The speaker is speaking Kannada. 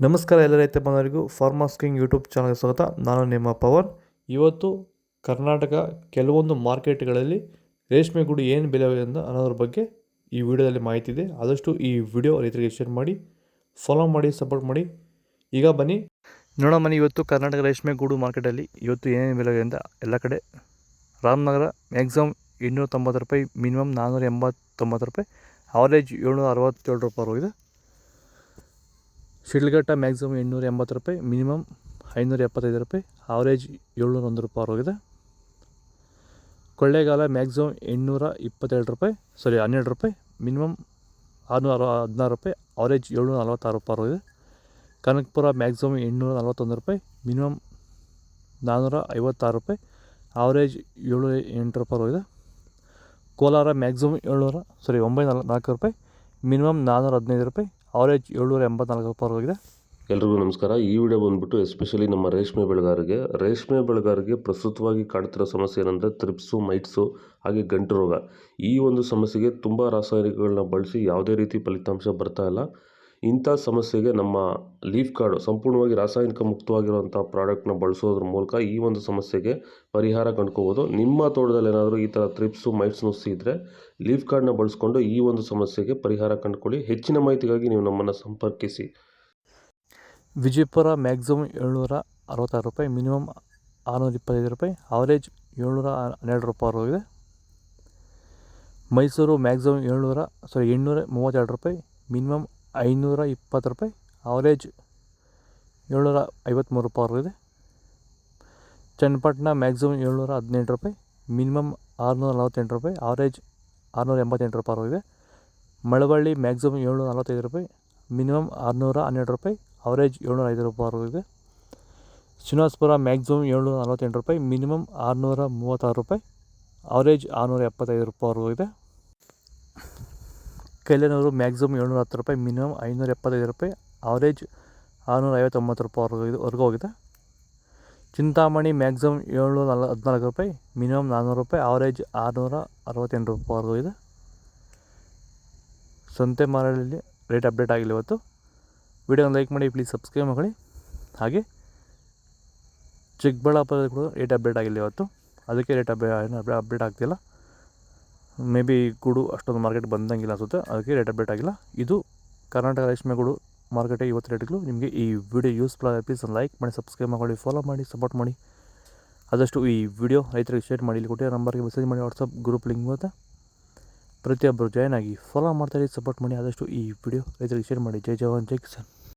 ನಮಸ್ಕಾರ ಎಲ್ಲ ರೈತ ಬಂದವರಿಗೂ ಫಾರ್ಮರ್ಸ್ ಕಿಂಗ್ ಯೂಟ್ಯೂಬ್ ಚಾನಲ್ಗೆ ಸ್ವಾಗತ. ನಾನು ನಿಮ್ಮ ಪವನ್. ಇವತ್ತು ಕರ್ನಾಟಕ ಕೆಲವೊಂದು ಮಾರ್ಕೆಟ್ಗಳಲ್ಲಿ ರೇಷ್ಮೆ ಗೂಡು ಏನು ಬೆಲೆ ಅನ್ನೋದ್ರ ಬಗ್ಗೆ ಈ ವಿಡಿಯೋದಲ್ಲಿ ಮಾಹಿತಿ ಇದೆ. ಆದಷ್ಟು ಈ ವಿಡಿಯೋ ರೈತರಿಗೆ ಶೇರ್ ಮಾಡಿ, ಫಾಲೋ ಮಾಡಿ, ಸಪೋರ್ಟ್ ಮಾಡಿ. ಈಗ ಬನ್ನಿ ನೋಡೋಣ. ಇವತ್ತು ಕರ್ನಾಟಕ ರೇಷ್ಮೆ ಗೂಡು ಮಾರ್ಕೆಟಲ್ಲಿ ಇವತ್ತು ಏನೇನು ಬೆಲೆ ಅಂತ ಎಲ್ಲ ಕಡೆ. ರಾಮನಗರ ಮ್ಯಾಕ್ಸಿಮಮ್ 290 ರೂಪಾಯಿ, ಮಿನಿಮಮ್ 489 ರೂಪಾಯಿ, ಅವರೇಜ್ 767 ರೂಪಾಯಿ ಹೋಗಿದೆ. ಶಿಡ್ಲಘಟ್ಟ ಮ್ಯಾಕ್ಸಿಮಮ್ 880 ರೂಪಾಯಿ, ಮಿನಿಮಮ್ 575 ರೂಪಾಯಿ, ಅವರೇಜ್ 701 ರೂಪಾಯಿ ಹೋಗಿದೆ. ಕೊಳ್ಳೇಗಾಲ ಮ್ಯಾಕ್ಸಿಮಮ್ 827 ರೂಪಾಯಿ, 12 ರೂಪಾಯಿ, ಮಿನಿಮಮ್ 616 ರೂಪಾಯಿ, ಅವರೇಜ್ 746 ರೂಪಾಯಿ ಹೋಗಿದೆ. ಕನಕಪುರ ಮ್ಯಾಕ್ಸಿಮಮ್ 841 ರೂಪಾಯಿ, ಮಿನಿಮಮ್ 456 ರೂಪಾಯಿ, ಅವರೇಜ್ 708 ರೂಪಾಯಿ ಹೋಗಿದೆ. ಕೋಲಾರ ಮ್ಯಾಕ್ಸಿಮಮ್ 904 ರೂಪಾಯಿ, ಮಿನಿಮಮ್ 415 ರೂಪಾಯಿ, ಅವರೇಜ್ 784 ರೂಪಾಯಿ ಹೋಗಿದೆ. ಎಲ್ರಿಗೂ ನಮಸ್ಕಾರ. ಈ ವಿಡಿಯೋ ಬಂದ್ಬಿಟ್ಟು ಎಸ್ಪೆಷಲಿ ನಮ್ಮ ರೇಷ್ಮೆ ಬೆಳೆಗಾರರಿಗೆ ಪ್ರಸ್ತುತವಾಗಿ ಕಾಡ್ತಿರೋ ಸಮಸ್ಯೆ ಏನಂದರೆ ತ್ರಿಪ್ಸು, ಮೈಟ್ಸು ಹಾಗೆ ಗಂಟು ರೋಗ. ಈ ಒಂದು ಸಮಸ್ಯೆಗೆ ತುಂಬ ರಾಸಾಯನಿಕಗಳನ್ನ ಬಳಸಿ ಯಾವುದೇ ರೀತಿ ಫಲಿತಾಂಶ ಬರ್ತಾ ಇಲ್ಲ. ಇಂಥ ಸಮಸ್ಯೆಗೆ ನಮ್ಮ ಲೀಫ್ ಕಾರ್ಡ್ ಸಂಪೂರ್ಣವಾಗಿ ರಾಸಾಯನಿಕ ಮುಕ್ತವಾಗಿರುವಂಥ ಪ್ರಾಡಕ್ಟ್ನ ಬಳಸೋದ್ರ ಮೂಲಕ ಈ ಒಂದು ಸಮಸ್ಯೆಗೆ ಪರಿಹಾರ ಕಂಡ್ಕೋಬೋದು. ನಿಮ್ಮ ತೋಟದಲ್ಲಿ ಏನಾದರೂ ಈ ಥರ ತ್ರಿಪ್ಸು, ಮೈಟ್ಸ್ ನುಸಿ ಇದ್ದರೆ ಲೀಫ್ ಕಾರ್ಡ್ನ ಬಳಸ್ಕೊಂಡು ಈ ಒಂದು ಸಮಸ್ಯೆಗೆ ಪರಿಹಾರ ಕಂಡುಕೊಳ್ಳಿ. ಹೆಚ್ಚಿನ ಮಾಹಿತಿಗಾಗಿ ನೀವು ನಮ್ಮನ್ನು ಸಂಪರ್ಕಿಸಿ. ವಿಜಯಪುರ ಮ್ಯಾಕ್ಸಿಮಮ್ 766 ರೂಪಾಯಿ, ಮಿನಿಮಮ್ 625 ರೂಪಾಯಿ, ಅವರೇಜ್ 712 ರೂಪಾಯಿ ಹೋಗಿದೆ. ಮೈಸೂರು ಮ್ಯಾಕ್ಸಿಮಮ್ 832 ರೂಪಾಯಿ, ಮಿನಿಮಮ್ 520 ರೂಪಾಯಿ, ಅವರೇಜ್ 753 ರೂಪಾಯಿ ಹೋಗಿದೆ. ಚನ್ನಪಟ್ಟಣ ಮ್ಯಾಕ್ಸಿಮಮ್ 718 ರೂಪಾಯಿ, ಮಿನಿಮಮ್ 648 ರೂಪಾಯಿ, ಅವರೇಜ್ 688 ರೂಪಾಯಿ ಹೋಗಿದೆ. ಮಳವಳ್ಳಿ ಮ್ಯಾಕ್ಸಿಮಮ್ 745 ರೂಪಾಯಿ, ಮಿನಿಮಮ್ 612 ರೂಪಾಯಿ, ಅವರೇಜ್ 705 ರೂಪಾಯಿ ಹೋಗಿದೆ. ಶ್ರೀನಿವಾಸಪುರ ಮ್ಯಾಕ್ಸಿಮಮ್ 748 ರೂಪಾಯಿ, ಮಿನಿಮಮ್ 636 ರೂಪಾಯಿ, ಅವರೇಜ್ 675 ರೂಪಾಯಿ ಹೋಗಿದೆ. ಕೈಲೇನೂರು ಮ್ಯಾಕ್ಸಿಮಮ್ 710 ರೂಪಾಯಿ, ಮಿನಿಮಮ್ 575 ರೂಪಾಯಿ, ಅವರೇಜ್ 659 ರೂಪಾಯಿವರೆಗೂ ಹೋಗಿದೆ. ಚಿಂತಾಮಣಿ ಮ್ಯಾಕ್ಸಿಮಮ್ 714 ರೂಪಾಯಿ, ಮಿನಿಮಮ್ 400 ರೂಪಾಯಿ, ಅವರೇಜ್ 668 ರೂಪಾಯಿ ಹೋಗಿದೆ. ಸಂತೆ ಮಾರಳ್ಳಿಯಲ್ಲಿ ರೇಟ್ ಅಪ್ಡೇಟ್ ಆಗಿಲ್ಲ ಇವತ್ತು. ವಿಡಿಯೋನ ಲೈಕ್ ಮಾಡಿ, ಪ್ಲೀಸ್ ಸಬ್ಸ್ಕ್ರೈಬ್ ಮಾಡಿ. ಹಾಗೆ ಚಿಕ್ಕಬಳ್ಳಾಪುರದಲ್ಲಿ ಕೂಡ ರೇಟ್ ಅಪ್ಡೇಟ್ ಆಗಿಲ್ಲ ಇವತ್ತು, ಅದಕ್ಕೆ ರೇಟ್ ಅಪ್ಡೇಟ್ ಆಗ್ತಿಲ್ಲ. ಮೇ ಬಿ ಗೂಡು ಅಷ್ಟೊಂದು ಮಾರ್ಕೆಟ್ ಬಂದಂಗಿಲ್ಲ ಅನಿಸುತ್ತೆ, ಅದಕ್ಕೆ ರೇಟ್ ಅಪ್ಡೇಟ್ ಆಗಿಲ್ಲ. ಇದು ಕರ್ನಾಟಕ ರೇಷ್ಮೆ ಗೂಡು ಮಾರ್ಕೆಟ್ ಇವತ್ತು ರೇಟ್ಗಳು. ನಿಮಗೆ ಈ ವಿಡಿಯೋ ಯೂಸ್ಫುಲ್ ಆಗಿ ಪ್ಲೀಸ್ ಲೈಕ್ ಮಾಡಿ, ಸಬ್ಸ್ಕ್ರೈಬ್ ಮಾಡಿ, ಫಾಲೋ ಮಾಡಿ, ಸಪೋರ್ಟ್ ಮಾಡಿ. ಆದಷ್ಟು ಈ ವಿಡಿಯೋ ರೈತರಿಗೆ ಶೇರ್ ಮಾಡಿ. ಇಲ್ಲಿ ಕೊಟ್ಟಿರೋ ನಂಬರ್ಗೆ ಮೆಸೇಜ್ ಮಾಡಿ, ವಾಟ್ಸಪ್ ಗ್ರೂಪ್ ಲಿಂಕ್ ಬರುತ್ತೆ. ಪ್ರತಿಯೊಬ್ಬರು ಜಾಯ್ನ್ ಆಗಿ ಫಾಲೋ ಮಾಡ್ತಾಯಿರಿ, ಸಪೋರ್ಟ್ ಮಾಡಿ. ಆದಷ್ಟು ಈ ವಿಡಿಯೋ ರೈತರಿಗೆ ಶೇರ್ ಮಾಡಿ. ಜೈ ಜವಾನ್, ಜೈ ಕಿಸಾನ್.